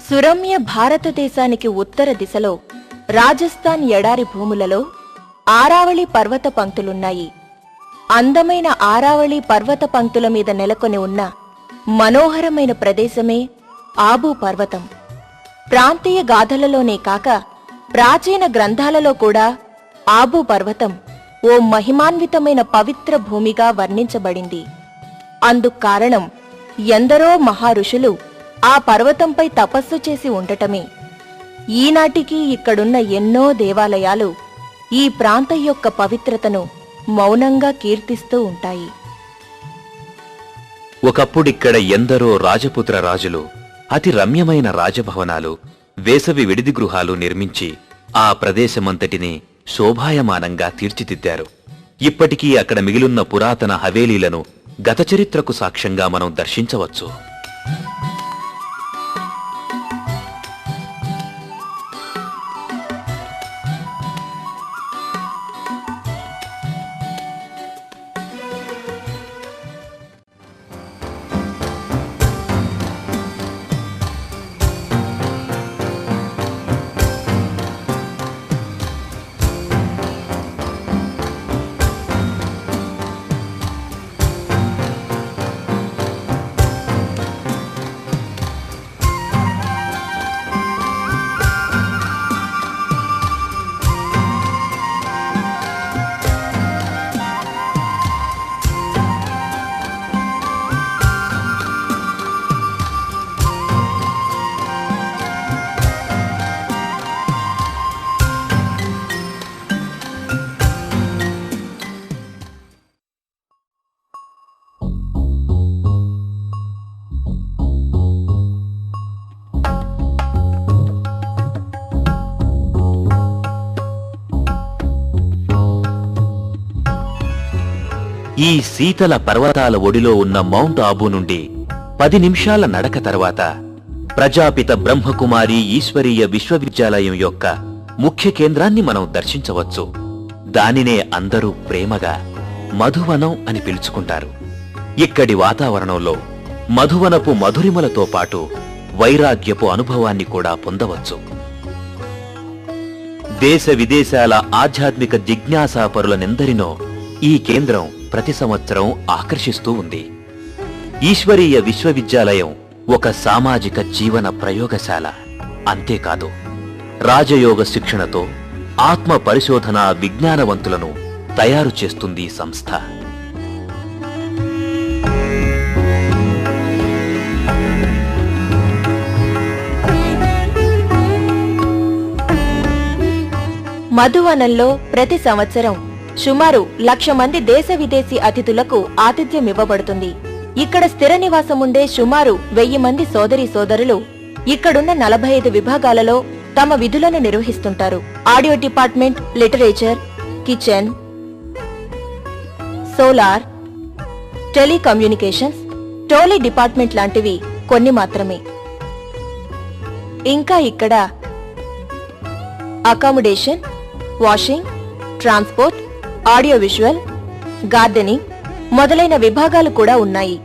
సురమ్య భారతదేశానికి ఉత్తర దిశలో రాజస్థాన్ ఎడారి భూములలో ఆరావళి పర్వత పంక్తులున్నాయి. అందమైన ఆరావళి పర్వత పంక్తుల మీద నెలకొని ఉన్న మనోహరమైన ప్రదేశమే ఆబూ పర్వతం. ప్రాంతీయ గాథలలోనే కాక ప్రాచీన గ్రంథాలలో కూడా ఆబూ పర్వతం ఓ మహిమాన్వితమైన పవిత్ర భూమిగా వర్ణించబడింది. అందుకు కారణం ఎందరో మహారుషులు ఆ పర్వతంపై తపస్సు చేసి ఉండటమే. ఈనాటికి ఇక్కడున్న ఎన్నో దేవాలయాలు ఈ ప్రాంతం యొక్క పవిత్రతను మౌనంగా కీర్తిస్తూ ఉంటాయి. ఒకప్పుడిక్కడ ఎందరో రాజపుత్ర రాజులు అతి రమ్యమైన రాజభవనాలు, వేసవి విడిది గృహాలు నిర్మించి ఆ ప్రదేశమంతటిని శోభాయమానంగా తీర్చిదిద్దారు. ఇప్పటికీ అక్కడ మిగిలున్న పురాతన హవేలీలను గత చరిత్రకు సాక్ష్యంగా మనం దర్శించవచ్చు. ఈ శీతల పర్వతాల ఒడిలో ఉన్న మౌంట్ ఆబూ నుండి 10 నిమిషాల నడక తర్వాత ప్రజాపిత బ్రహ్మకుమారి ఈశ్వరీయ విశ్వవిద్యాలయం యొక్క ముఖ్య కేంద్రాన్ని మనం దర్శించవచ్చు. దానినే అందరూ ప్రేమగా మధువనం అని పిలుచుకుంటారు. ఇక్కడి వాతావరణంలో మధువనపు మధురిమలతో పాటు వైరాగ్యపు అనుభవాన్ని కూడా పొందవచ్చు. దేశ విదేశాల ఆధ్యాత్మిక జిజ్ఞాసాపరులనెందరినో ఈ కేంద్రం ప్రతి సంవత్సరం ఆకర్షిస్తూ ఉంది. ఈశ్వరీయ విశ్వవిద్యాలయం ఒక సామాజిక జీవన ప్రయోగశాల. అంతేకాదు, రాజయోగ శిక్షణతో ఆత్మ పరిశోధన విజ్ఞానవంతులను తయారు చేస్తుంది ఈ సంస్థ. మధువనంలో ప్రతి సంవత్సరం సుమారు 1,00,000 మంది దేశ విదేశీ అతిథులకు ఆతిథ్యమివ్వబడుతుంది. ఇక్కడ స్థిర నివాసముండే సుమారు 1000 మంది సోదరీ సోదరులు ఇక్కడున్న 45 విభాగాలలో తమ విధులను నిర్వహిస్తుంటారు. Audio department, literature, kitchen, solar, telecommunications, టోలీ డిపార్ట్మెంట్ లాంటివి కొన్ని మాత్రమే. ఇంకా ఇక్కడ accommodation, washing, transport, audio visual, gardening మొదలైన విభాగాలు కూడా ఉన్నాయి.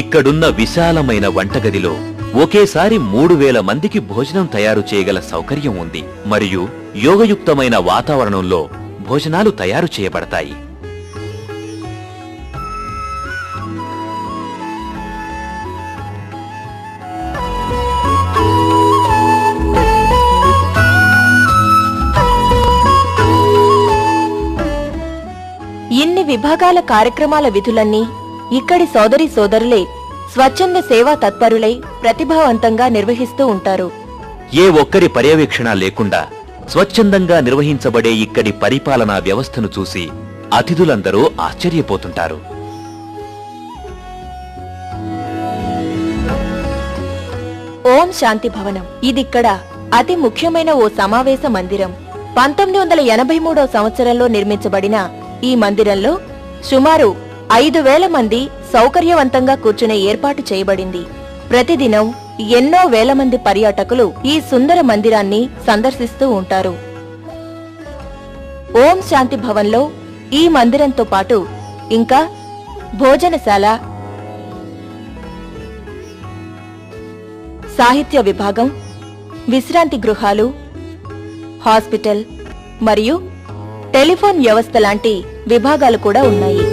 ఇక్కడున్న విశాలమైన వంటగదిలో ఒకేసారి 3000 మందికి భోజనం తయారు చేయగల సౌకర్యం ఉంది. మరియు యోగయుక్తమైన వాతావరణంలో భోజనాలు తయారు చేయబడతాయి. ఇన్ని విభాగాల కార్యక్రమాల విధులన్నీ ఇక్కడి సోదరీ సోదరులే స్వచ్ఛంద సేవా తత్పరులై ప్రతిభావంతంగా నిర్వహిస్తూ ఉంటారు. ఏ ఒక్కరి పర్యవేక్షణ లేకుండా స్వచ్ఛందంగా నిర్వహించబడే ఇక్కడి పరిపాలనా వ్యవస్థను చూసి అతిథులందరూ ఆశ్చర్యపోతుంటారు. ఓం శాంతి భవనం ఇదిక్కడ అతి ముఖ్యమైన ఓ సమావేశ మందిరం. 1983వ సంవత్సరంలో నిర్మించబడిన ఈ మందిరంలో సుమారు 5,000 మంది సౌకర్యవంతంగా కూర్చునే ఏర్పాటు చేయబడింది. ప్రతిదినం ఎన్నో వేల మంది పర్యాటకులు ఈ సుందర మందిరాన్ని సందర్శిస్తూ ఉంటారు. ఓం శాంతి భవన్లో ఈ మందిరంతో పాటు ఇంకా భోజనశాల, సాహిత్య విభాగం, విశ్రాంతి గృహాలు, హాస్పిటల్ మరియు టెలిఫోన్ వ్యవస్థ లాంటి విభాగాలు కూడా ఉన్నాయి.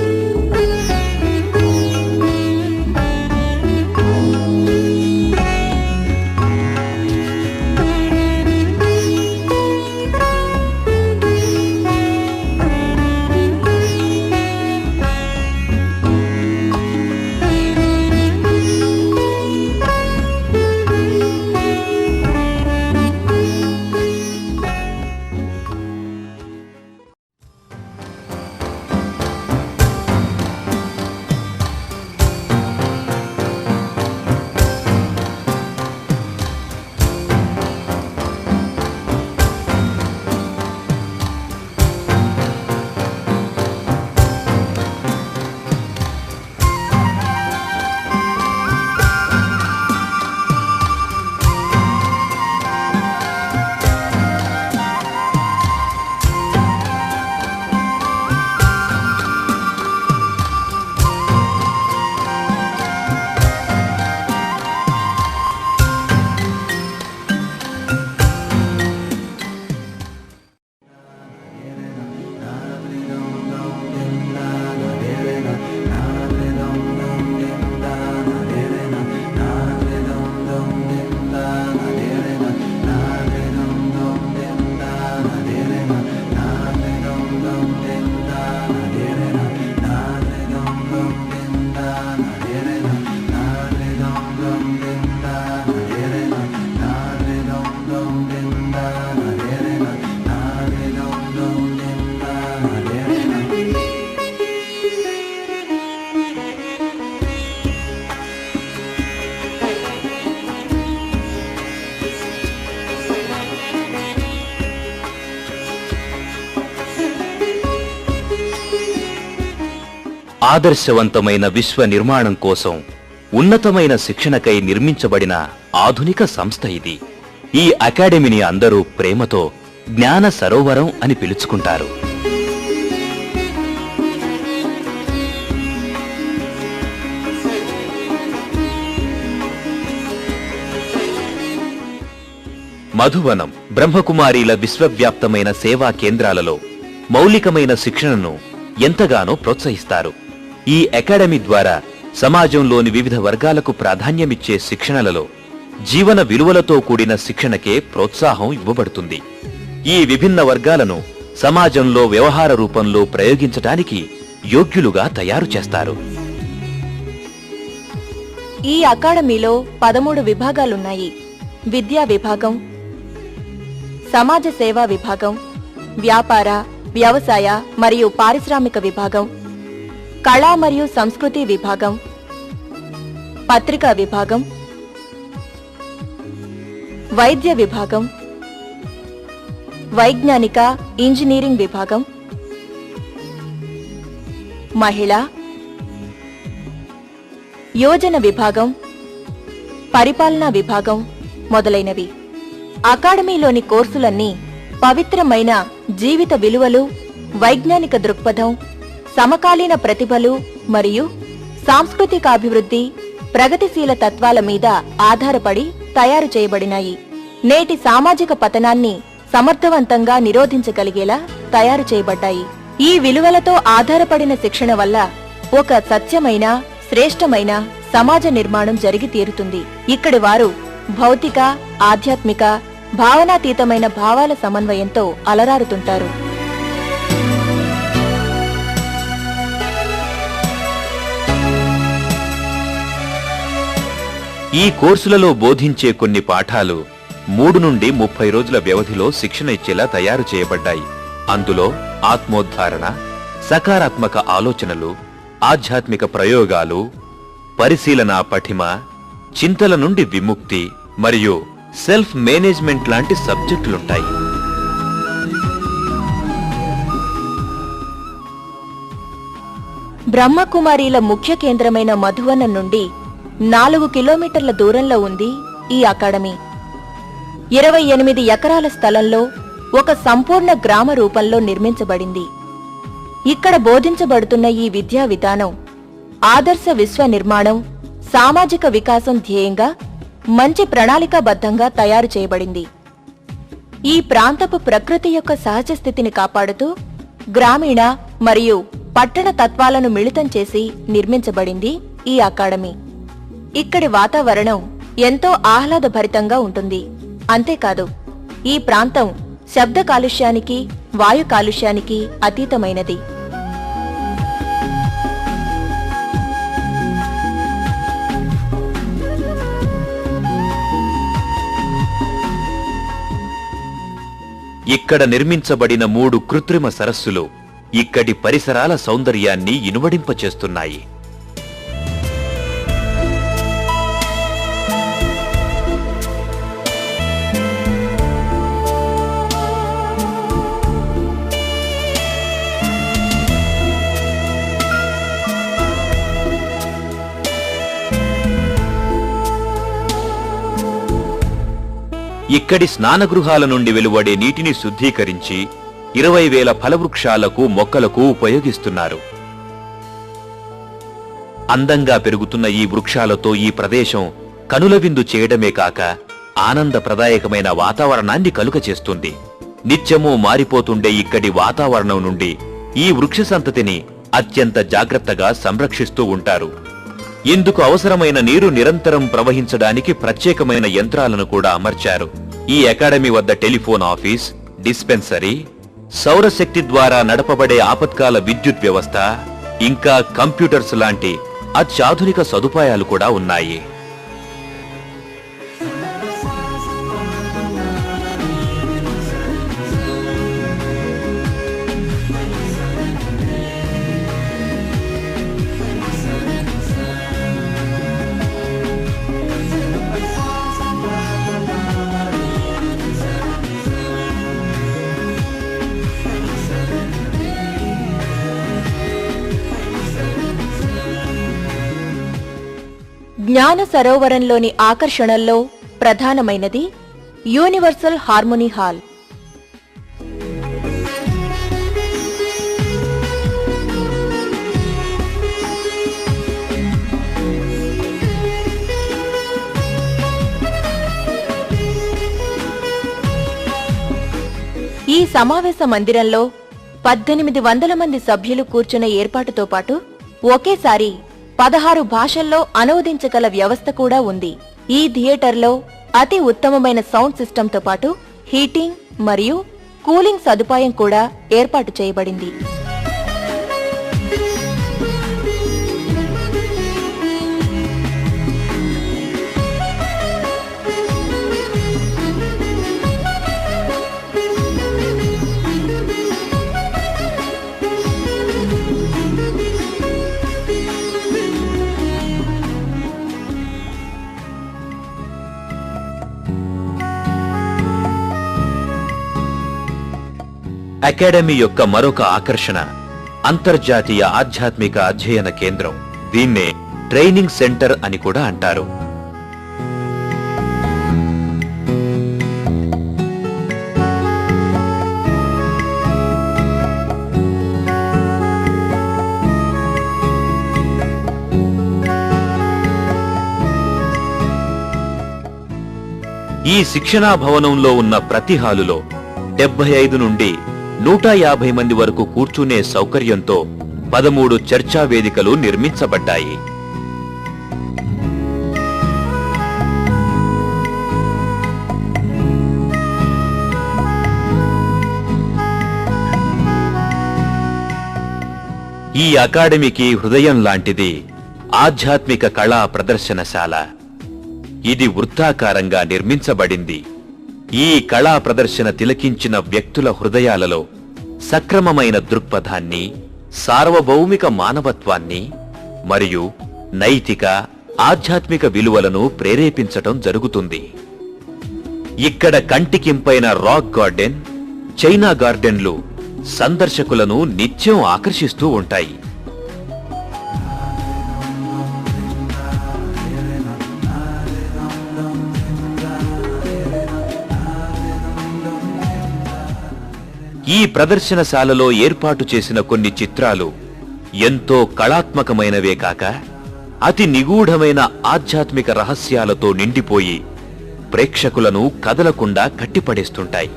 ఆదర్శవంతమైన విశ్వ నిర్మాణం కోసం ఉన్నతమైన శిక్షణకై నిర్మించబడిన ఆధునిక సంస్థ ఇది. ఈ అకాడమీని అందరూ ప్రేమతో జ్ఞాన సరోవరం అని పిలుచుకుంటారు. మధువనం బ్రహ్మకుమారీల విశ్వవ్యాప్తమైన సేవా కేంద్రాలలో మౌలికమైన శిక్షణను ఎంతగానో ప్రోత్సహిస్తారు. ఈ అకాడమీ ద్వారా సమాజంలోని వివిధ వర్గాలకు ప్రాధాన్యమిచ్చే శిక్షణలలో జీవన విలువలతో కూడిన శిక్షణకే ప్రోత్సాహం ఇవ్వబడుతుంది. ఈ విభిన్న వర్గాలను సమాజంలో వ్యవహార రూపంలో ప్రయోగించటానికి యోగ్యులుగా తయారు చేస్తారు. ఈ అకాడమీలో 13 విభాగాలున్నాయి. విద్యా విభాగం, సమాజ సేవా విభాగం, వ్యాపార, వ్యవసాయ మరియు పారిశ్రామిక విభాగం, కళా మరియు సంస్కృతి విభాగం, పత్రికా విభాగం, వైద్య విభాగం, వైజ్ఞానిక ఇంజనీరింగ్ విభాగం, మహిళా, యోజన విభాగం, పరిపాలనా విభాగం మొదలైనవి. అకాడమీలోని కోర్సులన్నీ పవిత్రమైన జీవిత విలువలు, వైజ్ఞానిక దృక్పథం, సమకాలీన ప్రతిభలు మరియు సాంస్కృతికాభివృద్ధి, ప్రగతిశీల తత్వాల మీద ఆధారపడి తయారు చేయబడినాయి. నేటి సామాజిక పతనాన్ని సమర్థవంతంగా నిరోధించగలిగేలా తయారు చేయబడ్డాయి. ఈ విలువలతో ఆధారపడిన శిక్షణ వల్ల ఒక సత్యమైన, శ్రేష్టమైన సమాజ నిర్మాణం జరిగి తీరుతుంది. ఇక్కడి వారు భౌతిక, ఆధ్యాత్మిక, భావనాతీతమైన భావాల సమన్వయంతో అలరారుతుంటారు. ఈ కోర్సులలో బోధించే కొన్ని పాఠాలు 3 నుండి 30 రోజుల వ్యవధిలో శిక్షణ ఇచ్చేలా తయారు చేయబడ్డాయి. అందులో ఆత్మోద్ధారణ, సకారాత్మక ఆలోచనలు, ఆధ్యాత్మిక ప్రయోగాలు, పరిశీలన పఠిమ, చింతల నుండి విముక్తి మరియు సెల్ఫ్ మేనేజ్మెంట్ లాంటి సబ్జెక్టులుంటాయి. బ్రహ్మకుమారీల ముఖ్య కేంద్రమైన మధువనం నుండి 4 కిలోమీటర్ల దూరంలో ఉంది ఈ అకాడమీ. 28 ఎకరాల స్థలంలో ఒక సంపూర్ణ గ్రామ రూపంలో నిర్మించబడింది. ఇక్కడ బోధించబడుతున్న ఈ విద్యా విధానం ఆదర్శ విశ్వ నిర్మాణం, సామాజిక వికాసం ధ్యేయంగా మంచి ప్రణాళికాబద్ధంగా తయారు చేయబడింది. ఈ ప్రాంతపు ప్రకృతి యొక్క సహజ స్థితిని కాపాడుతూ గ్రామీణ మరియు పట్టణ తత్వాలను మిళితం చేసి నిర్మించబడింది ఈ అకాడమీ. ఇక్కడి వాతావరణం ఎంతో ఆహ్లాదభరితంగా ఉంటుంది. అంతేకాదు, ఈ ప్రాంతం శబ్ద కాలుష్యానికి, వాయు కాలుష్యానికి అతీతమైనది. ఇక్కడ నిర్మించబడిన 3 కృత్రిమ సరస్సులు ఇక్కడి పరిసరాల సౌందర్యాన్ని ఇనుమడింపచేస్తున్నాయి. ఇక్కడి స్నానగృహాల నుండి వెలువడే నీటిని శుద్ధీకరించి 20,000 ఫలవృక్షాలకు, మొక్కలకు ఉపయోగిస్తున్నారు. అందంగా పెరుగుతున్న ఈ వృక్షాలతో ఈ ప్రదేశం కనుల విందు చేయడమే కాక ఆనందప్రదాయకమైన వాతావరణాన్ని కలుగచేస్తుంది. నిత్యమూ మారిపోతుండే ఇక్కడి వాతావరణం నుండి ఈ వృక్ష సంతతిని అత్యంత జాగ్రత్తగా సంరక్షిస్తూ ఉంటారు. ఇందుకు అవసరమైన నీరు నిరంతరం ప్రవహించడానికి ప్రత్యేకమైన యంత్రాలను కూడా అమర్చారు. ఈ అకాడమీ వద్ద టెలిఫోన్ ఆఫీస్, డిస్పెన్సరీ, సౌరశక్తి ద్వారా నడపబడే ఆపత్కాల విద్యుత్ వ్యవస్థ, ఇంకా కంప్యూటర్స్ లాంటి అత్యాధునిక సదుపాయాలు కూడా ఉన్నాయి. జ్ఞాన సరోవరంలోని ఆకర్షణల్లో ప్రధానమైనది యూనివర్సల్ హార్మోనీ హాల్. ఈ సమావేశ మందిరంలో 1800 మంది సభ్యులు కూర్చునే ఏర్పాటుతో పాటు ఒకేసారి 16 భాషల్లో అనువదించగల వ్యవస్థ కూడా ఉంది. ఈ థియేటర్లో అతి ఉత్తమమైన సౌండ్ సిస్టంతో పాటు హీటింగ్ మరియు కూలింగ్ సదుపాయం కూడా ఏర్పాటు చేయబడింది. అకాడమీ యొక్క మరొక ఆకర్షణ అంతర్జాతీయ ఆధ్యాత్మిక అధ్యయన కేంద్రం. దీన్నే ట్రైనింగ్ సెంటర్ అని కూడా అంటారు. ఈ శిక్షణా భవనంలో ఉన్న ప్రతి హాలులో 75 నుండి 150 మంది వరకు కూర్చునే సౌకర్యంతో 13 చర్చా వేదికలు నిర్మించబడ్డాయి. ఈ అకాడమీకి హృదయం లాంటిది ఆధ్యాత్మిక కళా ప్రదర్శనశాల. ఇది వృత్తాకారంగా నిర్మించబడింది. ఈ కళా ప్రదర్శన తిలకించిన వ్యక్తుల హృదయాలలో సక్రమమైన దృక్పథాన్ని, సార్వభౌమిక మానవత్వాన్ని మరియు నైతిక, ఆధ్యాత్మిక విలువలను ప్రేరేపించటం జరుగుతుంది. ఇక్కడ కంటికింపైన రాక్ గార్డెన్, చైనా గార్డెన్లు సందర్శకులను నిత్యం ఆకర్షిస్తూ ఉంటాయి. ఈ ప్రదర్శనశాలలో ఏర్పాటు చేసిన కొన్ని చిత్రాలు ఎంతో కళాత్మకమైనవే కాక అతి నిగూఢమైన ఆధ్యాత్మిక రహస్యాలతో నిండిపోయి ప్రేక్షకులను కదలకుండా కట్టిపడేస్తుంటాయి.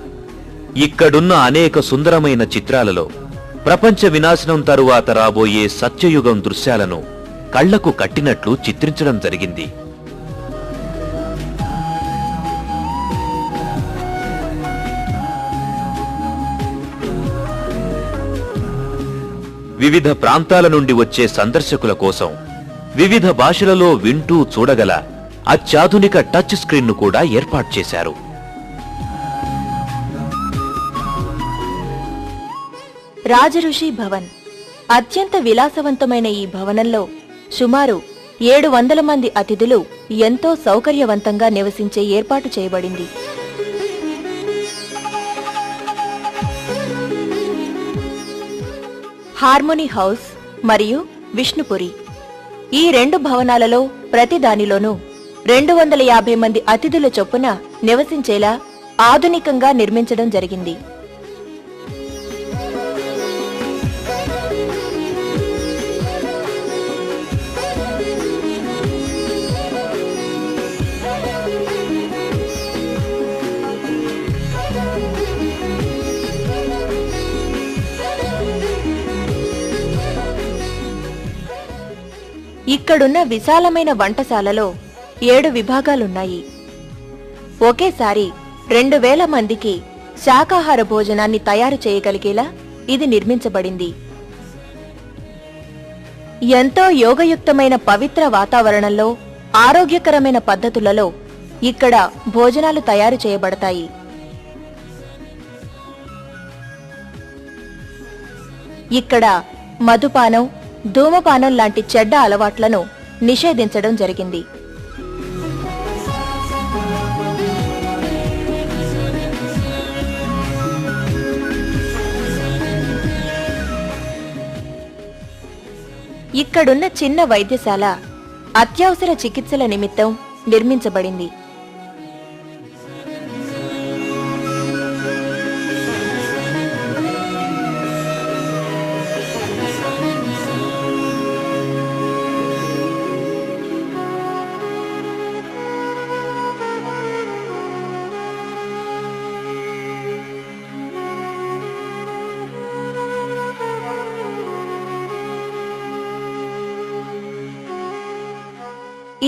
ఇక్కడున్న అనేక సుందరమైన చిత్రాలలో ప్రపంచ వినాశనం తరువాత రాబోయే సత్యయుగం దృశ్యాలను కళ్లకు కట్టినట్లు చిత్రించడం జరిగింది. వివిధ ప్రాంతాల నుండి వచ్చే సందర్శకుల కోసం వివిధ భాషలలో వింటూ చూడగల అత్యాధునిక టచ్ స్క్రీన్ను కూడా ఏర్పాటు చేశారు. రాజఋషి భవన్ అత్యంత విలాసవంతమైన ఈ భవనంలో సుమారు 700 మంది అతిథులు ఎంతో సౌకర్యవంతంగా నివసించే ఏర్పాటు చేయబడింది. హార్మోనీ హౌస్ మరియు విష్ణుపురి ఈ 2 భవనాలలో ప్రతి దానిలోనూ 250 మంది అతిథుల చొప్పున నివసించేలా ఆధునికంగా నిర్మించడం జరిగింది. ఇక్కడున్న విశాలమైన వంటశాలలో 7 విభాగాలున్నాయి. ఒకేసారి 2000 మందికి శాకాహార భోజనాన్ని తయారు చేయగలిగేలా ఇది నిర్మించబడింది. ఎంతో యోగయుక్తమైన పవిత్ర వాతావరణంలో ఆరోగ్యకరమైన పద్ధతులలో ఇక్కడ భోజనాలు తయారు చేయబడతాయి. ఇక్కడ మధుపానం, ధూమపానం లాంటి చెడ్డ అలవాట్లను నిషేధించడం జరిగింది. ఇక్కడున్న చిన్న వైద్యశాల అత్యవసర చికిత్సల నిమిత్తం నిర్మించబడింది.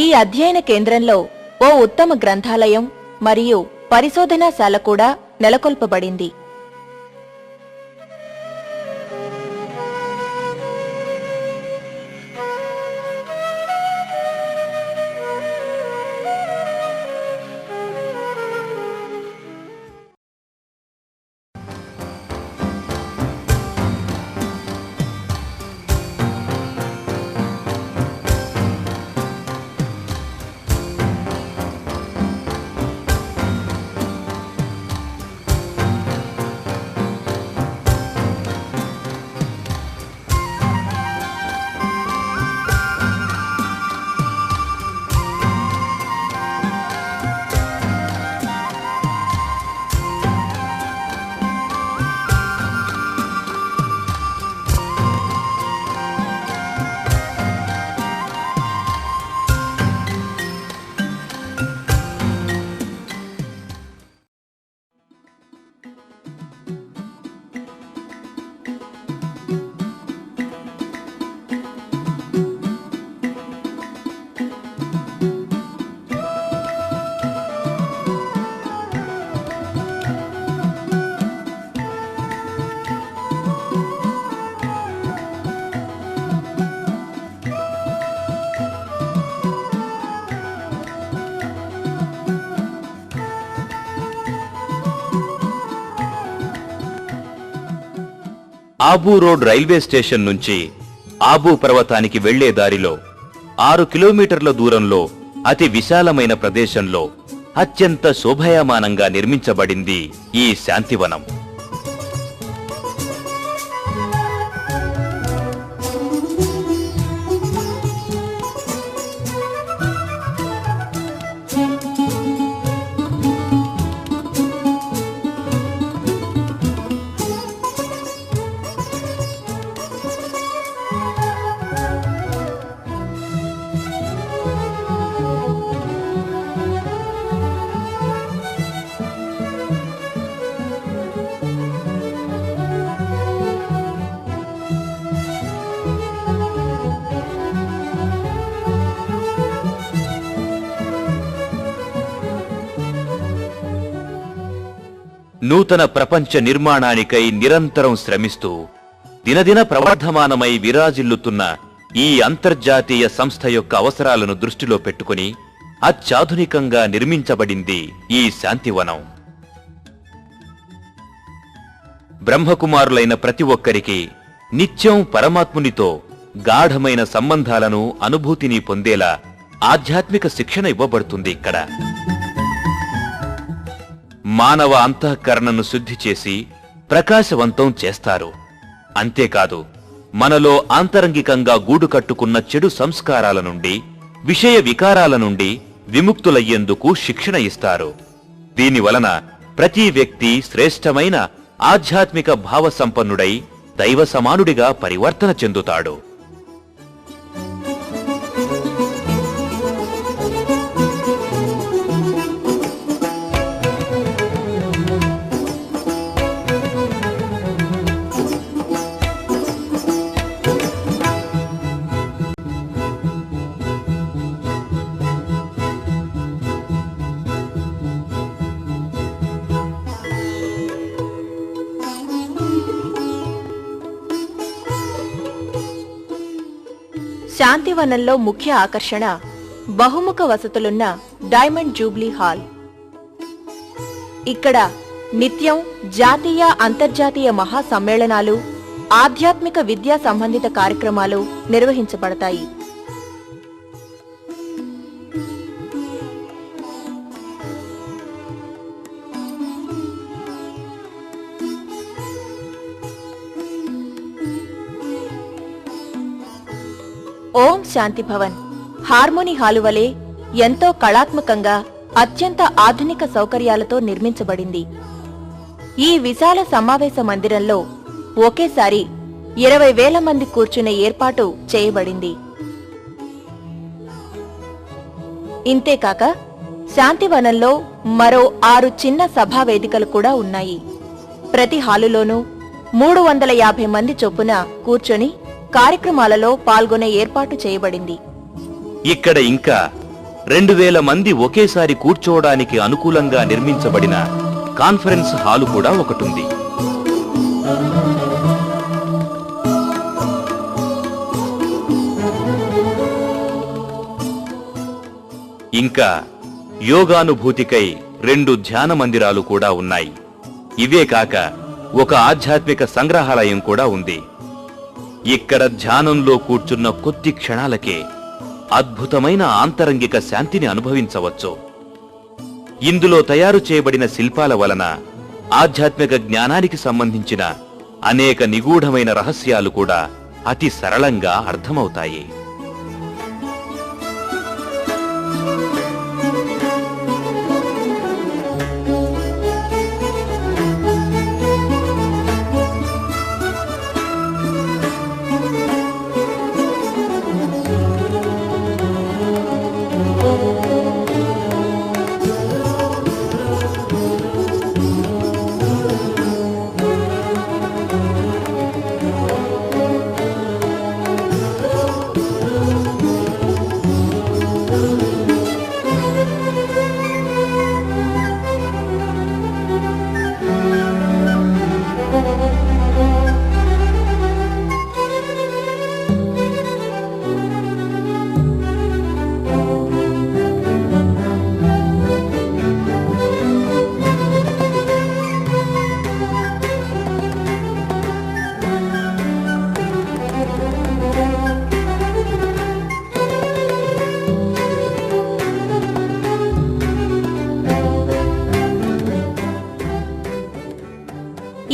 ఈ అధ్యయన కేంద్రంలో ఓ ఉత్తమ గ్రంథాలయం మరియు పరిశోధనాశాల కూడా నెలకొల్పబడింది. ఆబూ రోడ్ రైల్వే స్టేషన్ నుంచి ఆబూ పర్వతానికి వెళ్లే దారిలో 6 కిలోమీటర్ల దూరంలో అతి విశాలమైన ప్రదేశంలో అత్యంత శోభాయమానంగా నిర్మించబడింది ఈ శాంతివనం. నూతన ప్రపంచ నిర్మాణానికై నిరంతరం శ్రమిస్తూ దినదిన ప్రవర్ధమానమై విరాజిల్లుతున్న ఈ అంతర్జాతీయ సంస్థ యొక్క అవసరాలను దృష్టిలో పెట్టుకుని అత్యాధునికంగా నిర్మించబడింది ఈ శాంతివనం. బ్రహ్మకుమారులైన ప్రతి ఒక్కరికి నిత్యం పరమాత్మునితో గాఢమైన సంబంధాలను అనుభూతిని పొందేలా ఆధ్యాత్మిక శిక్షణ ఇవ్వబడుతుంది ఇక్కడ. మానవ అంతఃకరణను శుద్ధి చేసి ప్రకాశవంతం చేస్తారు. అంతేకాదు, మనలో ఆంతరంగికంగా గూడు కట్టుకున్న చెడు సంస్కారాల నుండి, విషయ వికారాల నుండి విముక్తులయ్యేందుకు శిక్షణ ఇస్తారు. దీనివలన ప్రతి వ్యక్తి శ్రేష్టమైన ఆధ్యాత్మిక భావ సంపన్నుడై దైవ సమానుడిగా పరివర్తన చెందుతాడు. శాంతివనంలో ముఖ్య ఆకర్షణ బహుముఖ వసతులున్న డైమండ్ జూబ్లీ హాల్. ఇక్కడ నిత్యం జాతీయ అంతర్జాతీయ మహాసమ్మేళనాలు, ఆధ్యాత్మిక విద్యా సంబంధిత కార్యక్రమాలు నిర్వహించబడతాయి. ఓం శాంతి భవన్ హార్మోని హాలు వలె ఎంతో కళాత్మకంగా అత్యంత ఆధునిక సౌకర్యాలతో నిర్మించబడింది. ఈ విశాల సమావేశ మందిరంలో ఒకేసారి 20,000 మంది కూర్చునే ఏర్పాటు చేయబడింది. ఇంతేకాక శాంతివనంలో మరో 6 చిన్న సభా వేదికలు కూడా ఉన్నాయి. ప్రతి హాలులోనూ 350 మంది చొప్పున కూర్చొని కార్యక్రమాలలో పాల్గొనే ఏర్పాటు చేయబడింది. ఇక్కడ ఇంకా 2,000 మంది ఒకేసారి కూర్చోవడానికి అనుకూలంగా నిర్మించబడిన కాన్ఫరెన్స్ హాలు కూడా ఒకటుంది. ఇంకా యోగానుభూతికై 2 ధ్యాన మందిరాలు కూడా ఉన్నాయి. ఇవే కాక ఒక ఆధ్యాత్మిక సంగ్రహాలయం కూడా ఉంది. ఇక్కడ ధ్యానంలో కూర్చున్న కొద్ది క్షణాలకే అద్భుతమైన ఆంతరంగిక శాంతిని అనుభవించవచ్చు. ఇందులో తయారు చేయబడిన శిల్పాల వలన ఆధ్యాత్మిక జ్ఞానానికి సంబంధించిన అనేక నిగూఢమైన రహస్యాలు కూడా అతి సరళంగా అర్థమవుతాయి.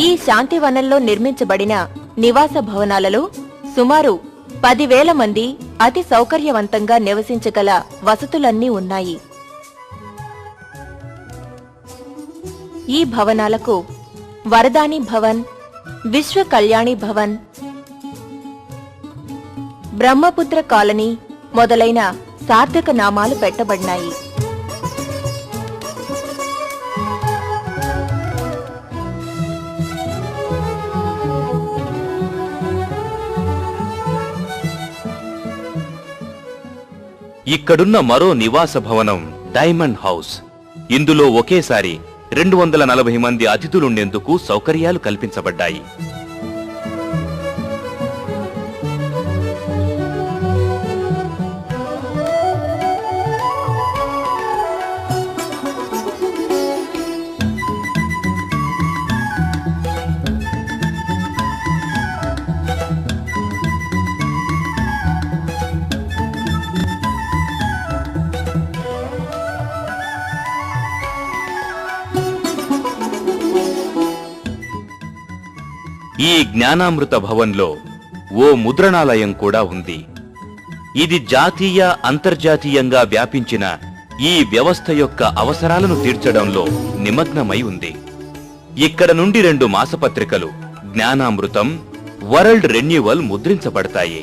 ఈ శాంతివనంలో నిర్మించబడిన నివాస భవనాలలో సుమారు 10,000 మంది అతి సౌకర్యవంతంగా నివసించగల వసతులన్నీ ఉన్నాయి. ఈ భవనాలకు వరదాని భవన్, విశ్వ కళ్యాణి భవన్, బ్రహ్మపుత్ర కాలనీ మొదలైన సార్థక నామాలు పెట్టబడినాయి. ఇక్కడున్న మరో నివాస భవనం డైమండ్ హౌస్. ఇందులో ఒకేసారి 240 మంది అతిథులుండేందుకు సౌకర్యాలు కల్పించబడ్డాయి. ఈ జ్ఞానామృత భవన్లో ఓ ముద్రణాలయం కూడా ఉంది. ఇది జాతీయ, అంతర్జాతీయంగా వ్యాపించిన ఈ వ్యవస్థ యొక్క అవసరాలను తీర్చడంలో నిమగ్నమై ఉంది. ఇక్కడ నుండి 2 మాసపత్రికలు జ్ఞానామృతం, వరల్డ్ రెన్యూవల్ ముద్రించబడతాయి.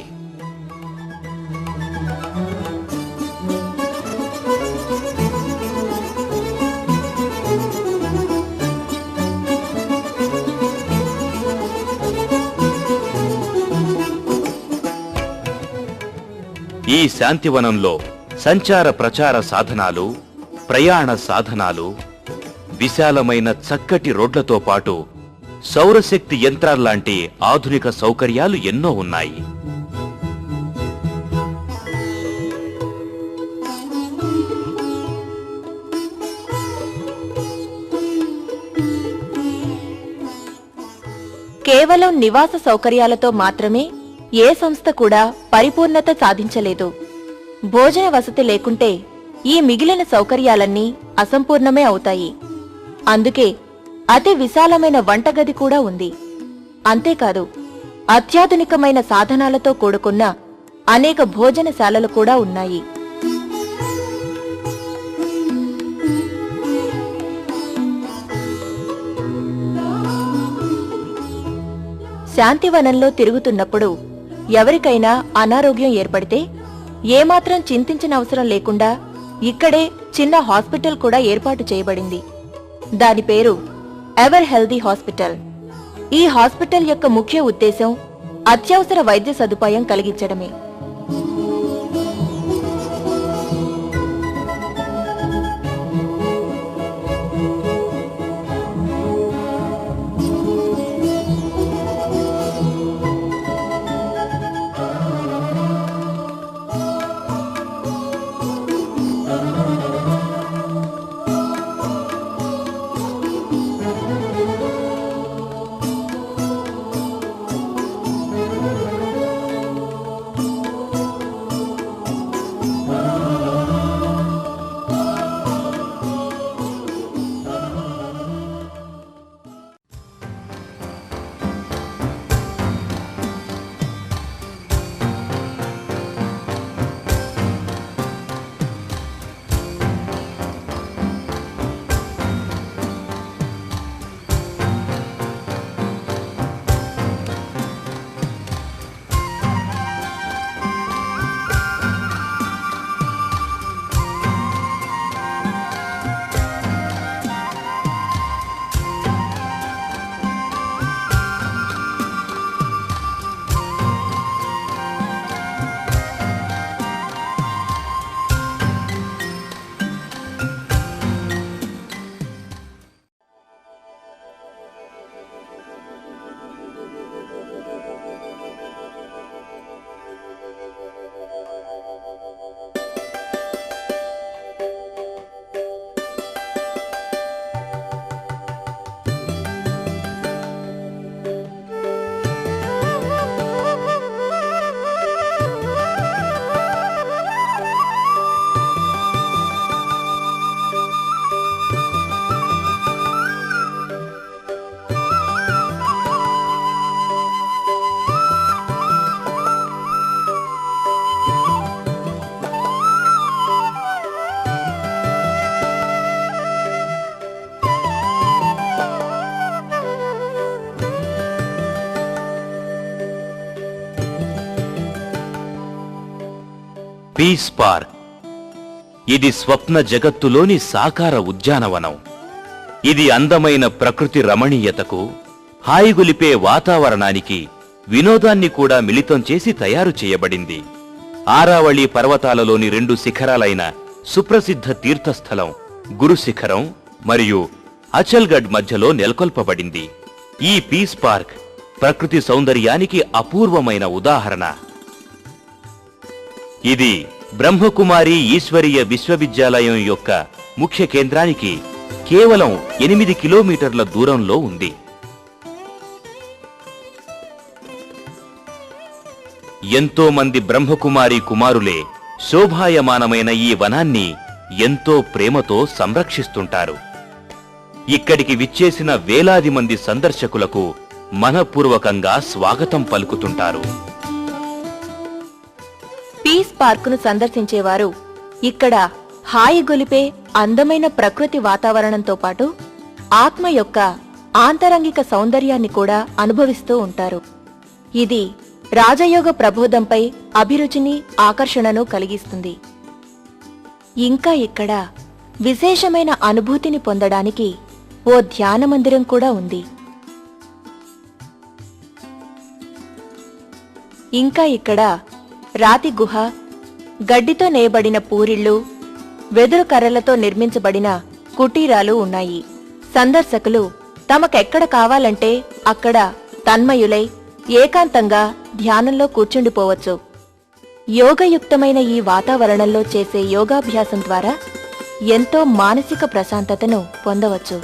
ఈ శాంతివనంలో సంచార ప్రచార సాధనాలు, ప్రయాణ సాధనాలు, విశాలమైన చక్కటి రోడ్లతో పాటు సౌరశక్తి యంత్రాల్లాంటి ఆధునిక సౌకర్యాలు ఎన్నో ఉన్నాయి. కేవలం నివాస సౌకర్యాలతో మాత్రమే ఏ సంస్థ కూడా పరిపూర్ణత సాధించలేదు. భోజన వసతి లేకుంటే ఈ మిగిలిన సౌకర్యాలన్నీ అసంపూర్ణమే అవుతాయి. అందుకే అతి విశాలమైన వంటగది కూడా ఉంది. అంతేకాదు, అత్యాధునికమైన సాధనాలతో కూడుకున్న అనేక భోజనశాలలు కూడా ఉన్నాయి. శాంతివనంలో తిరుగుతున్నప్పుడు ఎవరికైనా అనారోగ్యం ఏర్పడితే ఏమాత్రం చింతించిన అవసరం లేకుండా ఇక్కడే చిన్న హాస్పిటల్ కూడా ఏర్పాటు చేయబడింది. దాని పేరు ఎవర్ హెల్దీ హాస్పిటల్. ఈ హాస్పిటల్ యొక్క ముఖ్య ఉద్దేశం అత్యవసర వైద్య సదుపాయం కలిగించడమే. Piece park. ఇది స్వప్న జగత్తులోని సాకార ఉద్యానవనం. ఇది అందమైన ప్రకృతి రమణీయతకు, హాయిగొలిపే వాతావరణానికి, వినోదాన్ని కూడా మిళితం చేసి తయారు చేయబడింది. ఆరావళి పర్వతాలలోని 2 శిఖరాలైన సుప్రసిద్ధ తీర్థస్థలం గురు శిఖరం మరియు అచల్గఢ్ మధ్యలో నెలకొల్పబడింది. ఈ పీస్ పార్క్ ప్రకృతి సౌందర్యానికి అపూర్వమైన ఉదాహరణ. ఇది బ్రహ్మకుమారి ఈశ్వరీయ విశ్వవిద్యాలయం యొక్క ముఖ్య కేంద్రానికి కేవలం 8 కిలోమీటర్ల దూరంలో ఉంది. ఎంతో మంది బ్రహ్మకుమారి కుమారులే శోభాయమానమైన ఈ వనాన్ని ఎంతో ప్రేమతో సంరక్షిస్తుంటారు. ఇక్కడికి విచ్చేసిన వేలాది మంది సందర్శకులకు మనఃపూర్వకంగా స్వాగతం పలుకుతుంటారు. పీస్ పార్కును సందర్శించేవారు ఇక్కడ హాయిగొలిపే అందమైన ప్రకృతి వాతావరణంతో పాటు ఆత్మ యొక్క ఆంతరంగిక సౌందర్యాన్ని కూడా అనుభవిస్తూ ఉంటారు. ఇది రాజయోగ ప్రబోధంపై అభిరుచిని, ఆకర్షణను కలిగిస్తుంది. ఇంకా ఇక్కడ విశేషమైన అనుభూతిని పొందడానికి ఓ ధ్యాన మందిరం కూడా ఉంది. ఇంకా ఇక్కడ రాతి గుహ, గడ్డితో నేయబడిన పూరిళ్లు, వెదురు కర్రలతో నిర్మించబడిన కుటీరాలు ఉన్నాయి. సందర్శకులు తమకెక్కడ కావాలంటే అక్కడ తన్మయులై ఏకాంతంగా ధ్యానంలో కూర్చుండిపోవచ్చు. యోగయుక్తమైన ఈ వాతావరణంలో చేసే యోగాభ్యాసం ద్వారా ఎంతో మానసిక ప్రశాంతతను పొందవచ్చు.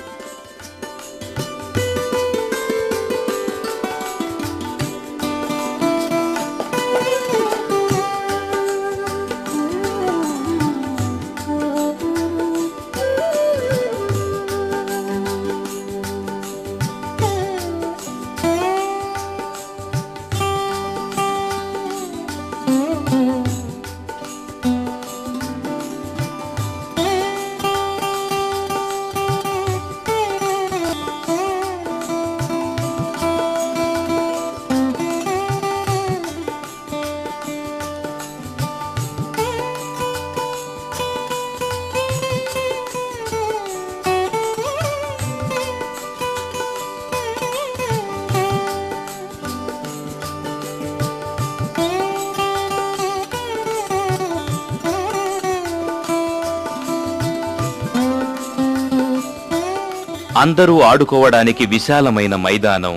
అందరూ ఆడుకోవడానికి విశాలమైన మైదానం,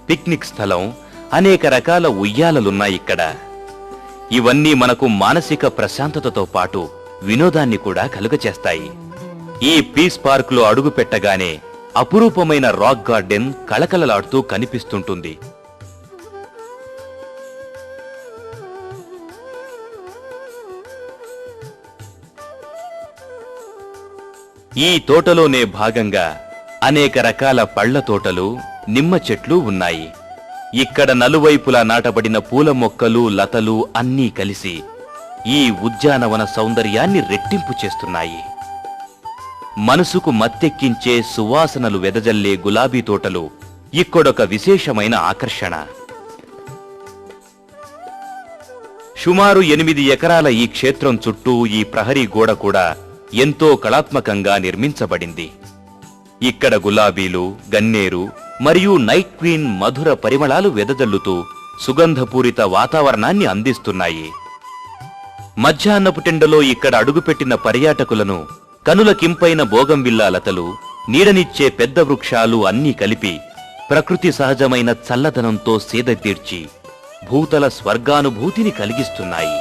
పిక్నిక్ స్థలం, అనేక రకాల ఉయ్యాలలున్నాయిక్కడ. ఇవన్నీ మనకు మానసిక ప్రశాంతతతో పాటు వినోదాన్ని కూడా కలుగచేస్తాయి. ఈ పీస్ పార్కులో అడుగు పెట్టగానే అపురూపమైన రాక్ గార్డెన్ కళకళలాడుతూ కనిపిస్తుంటుంది. ఈ తోటలోనే భాగంగా అనేక రకాల పళ్ల తోటలు, నిమ్మ చెట్లు ఉన్నాయి. ఇక్కడ నలువైపులా నాటబడిన పూల మొక్కలు, లతలు అన్నీ కలిసి ఈ ఉద్యానవన సౌందర్యాన్ని రెట్టింపు చేస్తున్నాయి. మనసుకు మత్తెక్కించే సువాసనలు వెదజల్లే గులాబీ తోటలు ఇక్కడొక విశేషమైన ఆకర్షణ. సుమారు 8 ఎకరాల ఈ క్షేత్రం చుట్టూ ఈ ప్రహరీ గోడ కూడా ఎంతో కళాత్మకంగా నిర్మించబడింది. ఇక్కడ గులాబీలు, గన్నేరు మరియు నైట్ క్వీన్ మధుర పరిమళాలు వెదజల్లుతూ సుగంధపూరిత వాతావరణాన్ని అందిస్తున్నాయి. మధ్యాహ్నపు టెండలో ఇక్కడ అడుగుపెట్టిన పర్యాటకులను కనులకింపైన బోగంవిల్లా లతలు, నీడనిచ్చే పెద్ద వృక్షాలు అన్నీ కలిపి ప్రకృతి సహజమైన చల్లదనంతో సేద తీర్చి భూతల స్వర్గానుభూతిని కలిగిస్తున్నాయి.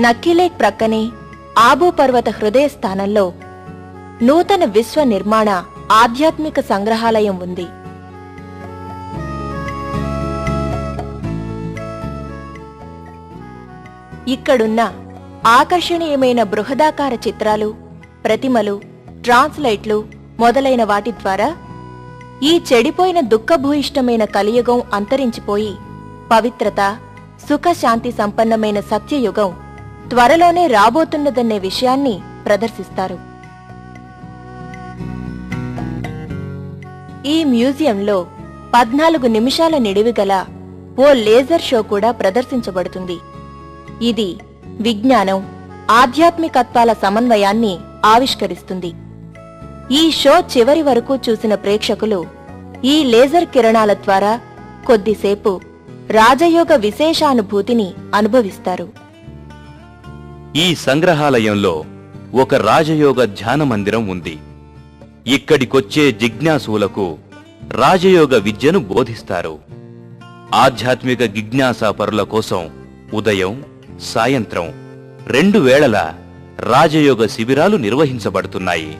నక్కీలేక్ ప్రక్కనే ఆబూ పర్వత హృదయ స్థానంలో నూతన విశ్వ నిర్మాణ ఆధ్యాత్మిక సంగ్రహాలయం ఉంది. ఇక్కడున్న ఆకర్షణీయమైన బృహదాకార చిత్రాలు, ప్రతిమలు, ట్రాన్స్లైట్లు మొదలైన వాటి ద్వారా ఈ చెడిపోయిన దుఃఖభూయిష్టమైన కలియుగం అంతరించిపోయి పవిత్రత, సుఖశాంతి సంపన్నమైన సత్యయుగం త్వరలోనే రాబోతున్నదనే విషయాన్ని ప్రదర్శిస్తారు. ఈ మ్యూజియంలో 14 నిమిషాల నిడివిగల ఓ లేజర్ షో కూడా ప్రదర్శించబడుతుంది. ఇది విజ్ఞానం, ఆధ్యాత్మికత్వాల సమన్వయాన్ని ఆవిష్కరిస్తుంది. ఈ షో చివరి వరకు చూసిన ప్రేక్షకులు ఈ లేజర్ కిరణాల ద్వారా కొద్దిసేపు రాజయోగ విశేషానుభూతిని అనుభవిస్తారు. ఈ సంగ్రహాలయంలో ఒక రాజయోగ ధ్యాన మందిరం ఉంది. ఇక్కడికొచ్చే జిజ్ఞాసులకు రాజయోగ విద్యను బోధిస్తారు. ఆధ్యాత్మిక జిజ్ఞాసాపరుల కోసం ఉదయం, సాయంత్రం 2 వేళలా రాజయోగ శిబిరాలు నిర్వహించబడుతున్నాయి.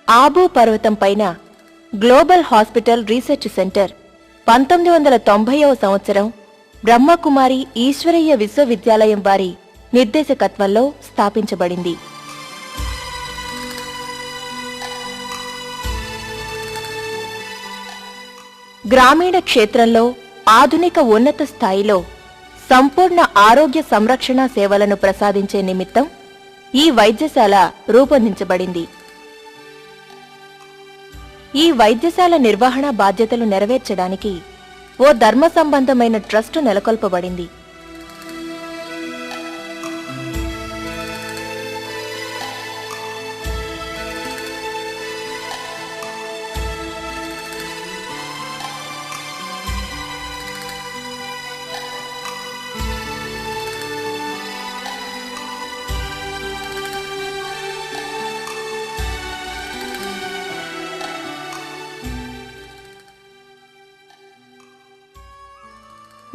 ఆబూ పర్వతం పైన గ్లోబల్ హాస్పిటల్ రీసెర్చ్ సెంటర్ 1990వ సంవత్సరం బ్రహ్మకుమారి ఈశ్వరీయ విశ్వవిద్యాలయం వారి నిర్దేశకత్వంలో స్థాపించబడింది. గ్రామీణ క్షేత్రంలో ఆధునిక ఉన్నత స్థాయిలో సంపూర్ణ ఆరోగ్య సంరక్షణ సేవలను ప్రసాదించే నిమిత్తం ఈ వైద్యశాల రూపొందించబడింది. ఈ వైద్యశాల నిర్వహణ బాధ్యతలు నెరవేర్చడానికి ఓ ధర్మ సంబంధమైన ట్రస్టు నెలకొల్పబడింది.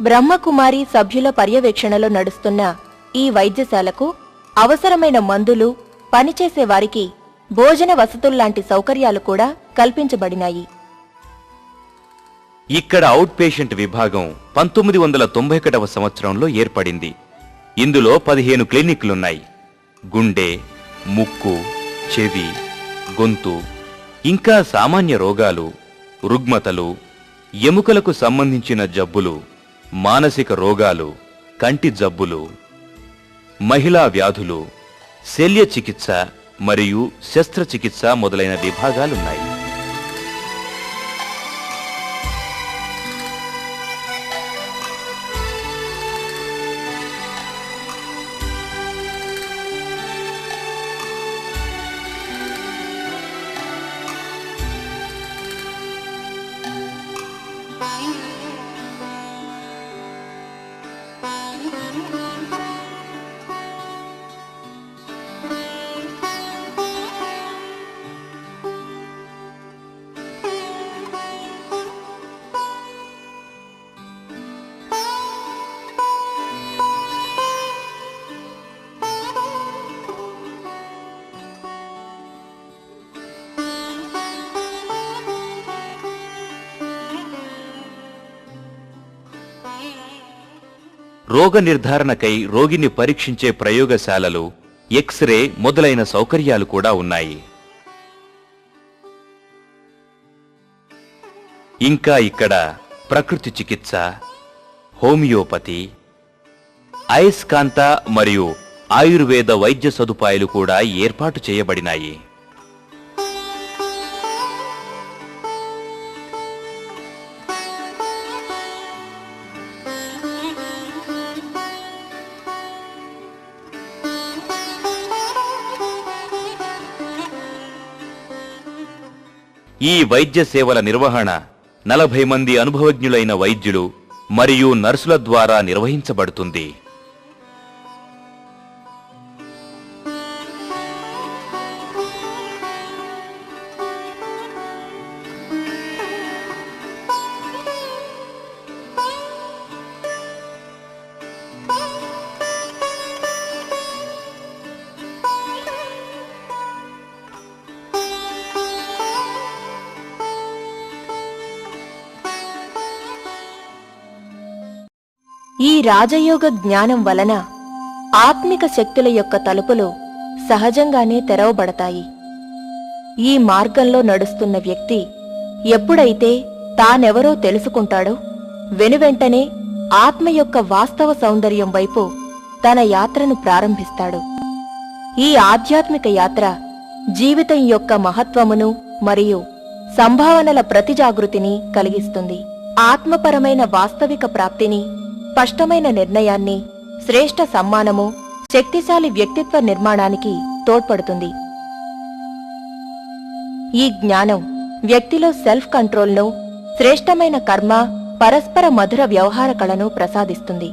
బ్రహ్మకుమారి సభ్యుల పర్యవేక్షణలో నడుస్తున్న ఈ వైద్యశాలకు అవసరమైన మందులు, పనిచేసే వారికి భోజన వసతుల్లాంటి సౌకర్యాలు కూడా కల్పించబడినాయి. ఇక్కడ అవుట్ పేషెంట్ విభాగం 1991వ సంవత్సరంలో ఏర్పడింది. ఇందులో 15 క్లినిక్లున్నాయి. గుండె, ముక్కు, చెవి, గొంతు, ఇంకా సామాన్య రోగాలు, రుగ్మతలు, ఎముకలకు సంబంధించిన జబ్బులు, మానసిక రోగాలు, కంటి జబ్బులు, మహిళా వ్యాధులు, శల్య చికిత్స మరియు శస్త్రచికిత్స మొదలైన విభాగాలున్నాయి. రోగ నిర్ధారణకై రోగిని పరీక్షించే ప్రయోగశాలలు, ఎక్స్రే మొదలైన సౌకర్యాలు కూడా ఉన్నాయి. ఇంకా ఇక్కడ ప్రకృతి చికిత్స, హోమియోపతి, అయస్కాంత మరియు ఆయుర్వేద వైద్య సదుపాయాలు కూడా ఏర్పాటు చేయబడినాయి. ఈ వైద్య సేవల నిర్వహణ 40 మంది అనుభవజ్ఞులైన వైద్యులు మరియు నర్సుల ద్వారా నిర్వహించబడుతుంది. ఈ రాజయోగ జ్ఞానం వలన ఆత్మిక శక్తుల యొక్క తలుపులు సహజంగానే తెరవబడతాయి. ఈ మార్గంలో నడుస్తున్న వ్యక్తి ఎప్పుడైతే తానెవరో తెలుసుకుంటాడో వెనువెంటనే ఆత్మ యొక్క వాస్తవ సౌందర్యం వైపు తన యాత్రను ప్రారంభిస్తాడు. ఈ ఆధ్యాత్మిక యాత్ర జీవితం యొక్క మహత్వమును మరియు సంభావనల ప్రతిజాగృతిని కలిగిస్తుంది. ఆత్మపరమైన వాస్తవిక ప్రాప్తిని, స్పష్టమైన నిర్ణయాన్ని, శ్రేష్ఠ సమ్మానము, శక్తిశాలి వ్యక్తిత్వ నిర్మాణానికి తోడ్పడుతుంది. ఈ జ్ఞానం వ్యక్తిలో సెల్ఫ్ కంట్రోల్ను, శ్రేష్టమైన కర్మ, పరస్పర మధుర వ్యవహార కళను ప్రసాదిస్తుంది.